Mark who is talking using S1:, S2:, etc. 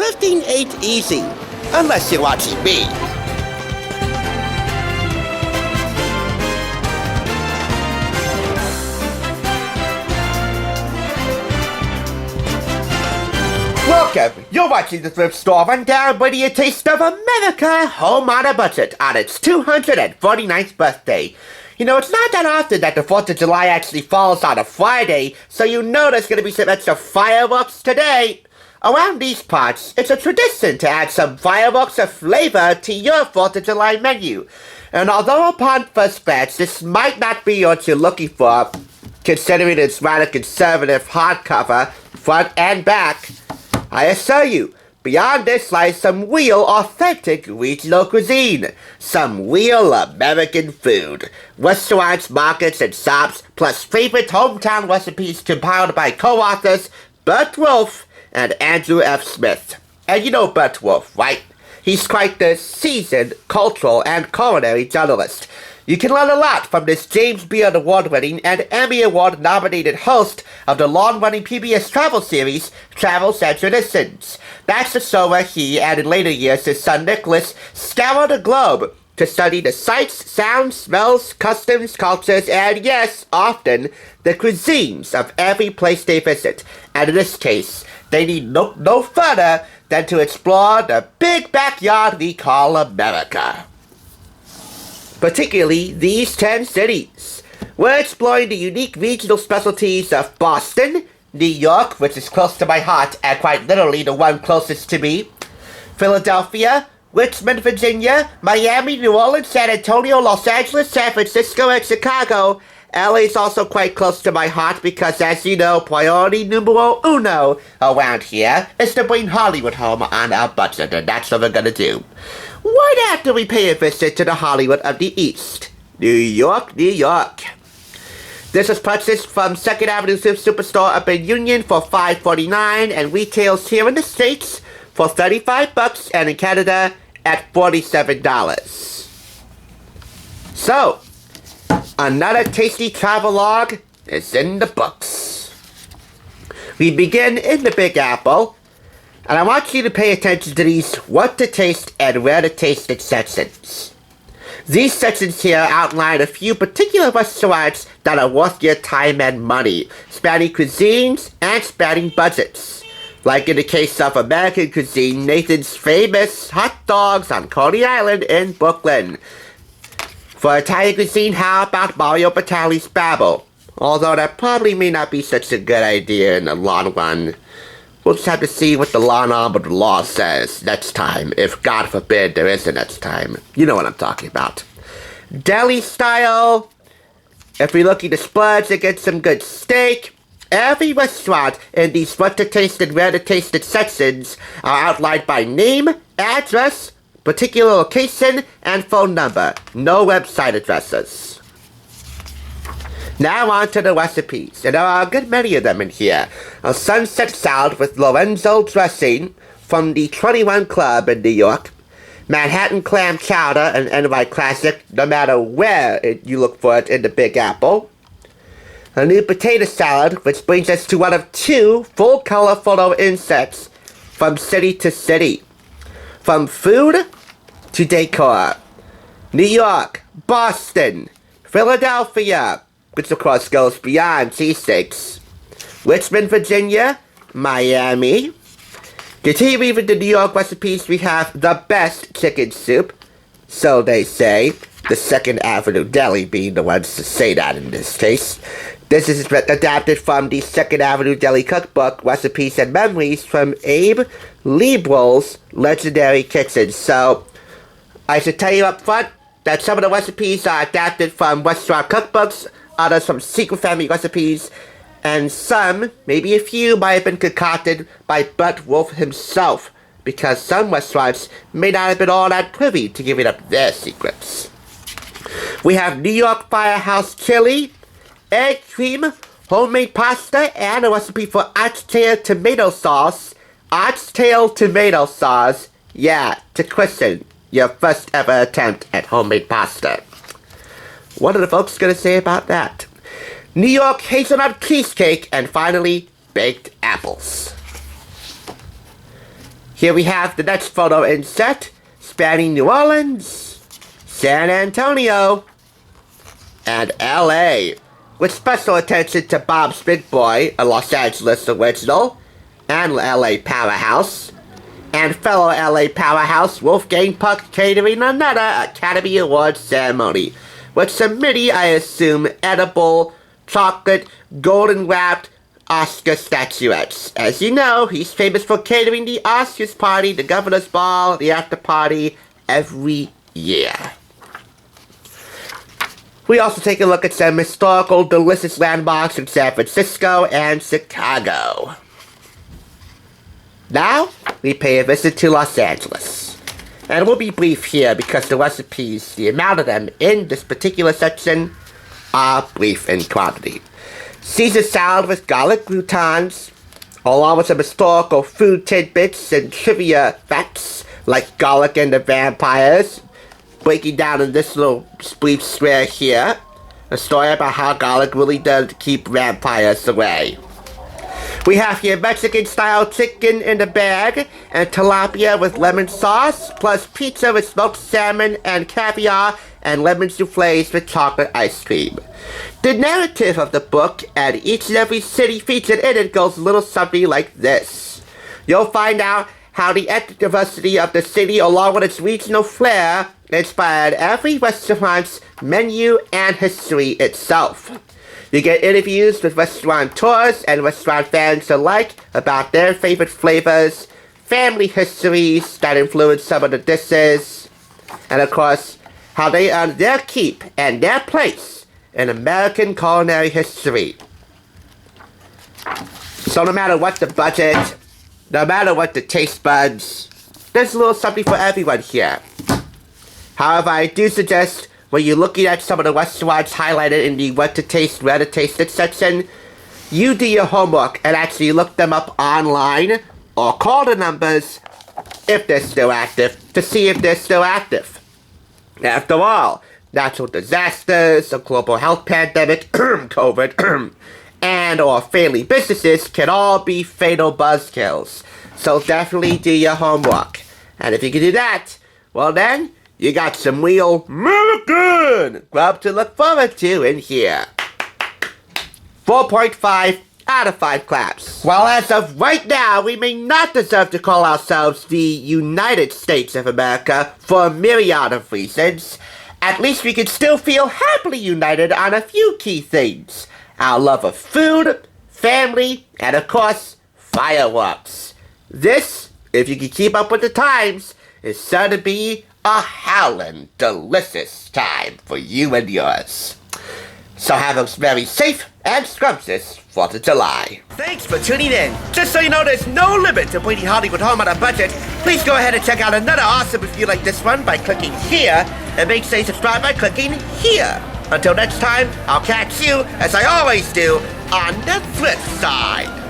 S1: thrifting ain't easy, unless you're watching me. Welcome! You're watching the Thrift Store Rundown, bringing you a taste of America home on a budget on its 249th birthday. You know, it's not that often that the 4th of July actually falls on a Friday, so you know there's going to be some extra fireworks today. Around these parts, it's a tradition to add some fireworks of flavor to your 4th of July menu. And although upon first glance, this might not be what you're looking for, considering its rather conservative hardcover, front and back, I assure you, beyond this lies some real, authentic regional cuisine. Some real American food. Restaurants, markets, and shops, plus favorite hometown recipes compiled by co-authors Burt Wolf and Andrew F. Smith. And you know Burt Wolf, right? He's quite the seasoned cultural and culinary journalist. You can learn a lot from this James Beard Award-winning and Emmy Award-nominated host of the long-running PBS travel series, Travels and Traditions. That's the show where he, and in later years his son Nicholas, scour the globe to study the sights, sounds, smells, customs, cultures, and yes, often, the cuisines of every place they visit. And in this case, they need no further than to explore the big backyard we call America. Particularly these 10 cities. We're exploring the unique regional specialties of Boston, New York, which is close to my heart and quite literally the one closest to me, Philadelphia, Richmond, Virginia, Miami, New Orleans, San Antonio, Los Angeles, San Francisco, and Chicago. LA is also quite close to my heart because, as you know, priority numero uno around here is to bring Hollywood home on our budget, and that's what we're gonna do. Right after we pay a visit to the Hollywood of the East, New York, New York. This was purchased from 2nd Avenue Thrift Superstore up in Union for $5.49 and retails here in the States for $35 and in Canada at $47. So, another tasty travelogue is in the books. We begin in the Big Apple, and I want you to pay attention to these what to taste and where to taste it sections. These sections here outline a few particular restaurants that are worth your time and money, spanning cuisines and spanning budgets. Like in the case of American cuisine, Nathan's famous hot dogs on Coney Island in Brooklyn. For Italian cuisine, how about Mario Batali's Babel? Although that probably may not be such a good idea in the long run. We'll just have to see what the law and order of the law says next time, if God forbid there is a next time. You know what I'm talking about. Deli style, if you're looking to splurge and get some good steak, every restaurant in these what to taste and where to taste it sections are outlined by name, address, particular location, and phone number. No website addresses. Now on to the recipes, and there are a good many of them in here. A sunset salad with Lorenzo dressing from the 21 Club in New York. Manhattan clam chowder, an NY classic, no matter where you look for it in the Big Apple. A new potato salad, which brings us to one of 2 full-color photo insets from city to city. From food to decor. New York, Boston, Philadelphia, which of course goes beyond cheesesteaks. Richmond, Virginia, Miami. Continuing with the New York recipes, we have the best chicken soup, so they say, the 2nd Avenue Deli being the ones to say that in this case. This is adapted from the 2nd Avenue Deli Cookbook, Recipes and Memories from Abe Liebrel's Legendary Kitchen. So, I should tell you up front that some of the recipes are adapted from restaurant cookbooks, others from Secret Family recipes, and some, maybe a few, might have been concocted by Burt Wolf himself, because some restaurants may not have been all that privy to giving up their secrets. We have New York Firehouse Chili, egg cream, homemade pasta, and a recipe for oxtail tomato sauce. Oxtail tomato sauce, yeah, to christen your first ever attempt at homemade pasta. What are the folks going to say about that? New York hazelnut cheesecake, and finally, baked apples. Here we have the next photo inset spanning New Orleans, San Antonio, and LA, with special attention to Bob's Big Boy, a Los Angeles original, and LA powerhouse, and fellow LA powerhouse Wolfgang Puck catering another Academy Awards ceremony, with some many, I assume, edible, chocolate, golden-wrapped Oscar statuettes. As you know, he's famous for catering the Oscars party, the Governor's Ball, the after party, every year. We also take a look at some historical, delicious landmarks in San Francisco and Chicago. Now, we pay a visit to Los Angeles. And we'll be brief here because the recipes, the amount of them in this particular section, are brief in quantity. Caesar salad with garlic croutons, along with some historical food tidbits and trivia facts like garlic and the vampires, breaking down in this little brief square here, a story about how garlic really does keep vampires away. We have here Mexican-style chicken in the bag and tilapia with lemon sauce, plus pizza with smoked salmon and caviar and lemon soufflés with chocolate ice cream. The narrative of the book and each and every city featured in it goes a little something like this. You'll find out how the ethnic diversity of the city, along with its regional flair, inspired every restaurant's menu and history itself. You get interviews with restaurateurs and restaurant fans alike about their favorite flavors, family histories that influence some of the dishes, and of course, how they earned their keep and their place in American culinary history. So no matter what the budget, no matter what the taste buds, there's a little something for everyone here. However, I do suggest when you're looking at some of the restaurants highlighted in the what to taste, where to taste it section, you do your homework and actually look them up online or call the numbers if they're still active to see if they're still active. After all, natural disasters, a global health pandemic, COVID, and or failing businesses can all be fatal buzzkills. So definitely do your homework. And if you can do that, well then, you got some real American grub to look forward to in here. 4.5 out of 5 claps. While as of right now, we may not deserve to call ourselves the United States of America for a myriad of reasons, at least we can still feel happily united on a few key things. Our love of food, family, and of course, fireworks. This, if you can keep up with the times, is sure to be a howling delicious time for you and yours. So have a very safe and scrumptious 4th of July. Thanks for tuning in. Just so you know, there's no limit to bringing Hollywood home on a budget. Please go ahead and check out another awesome review like this one by clicking here, and make sure you subscribe by clicking here. Until next time, I'll catch you, as I always do, on the thrift side.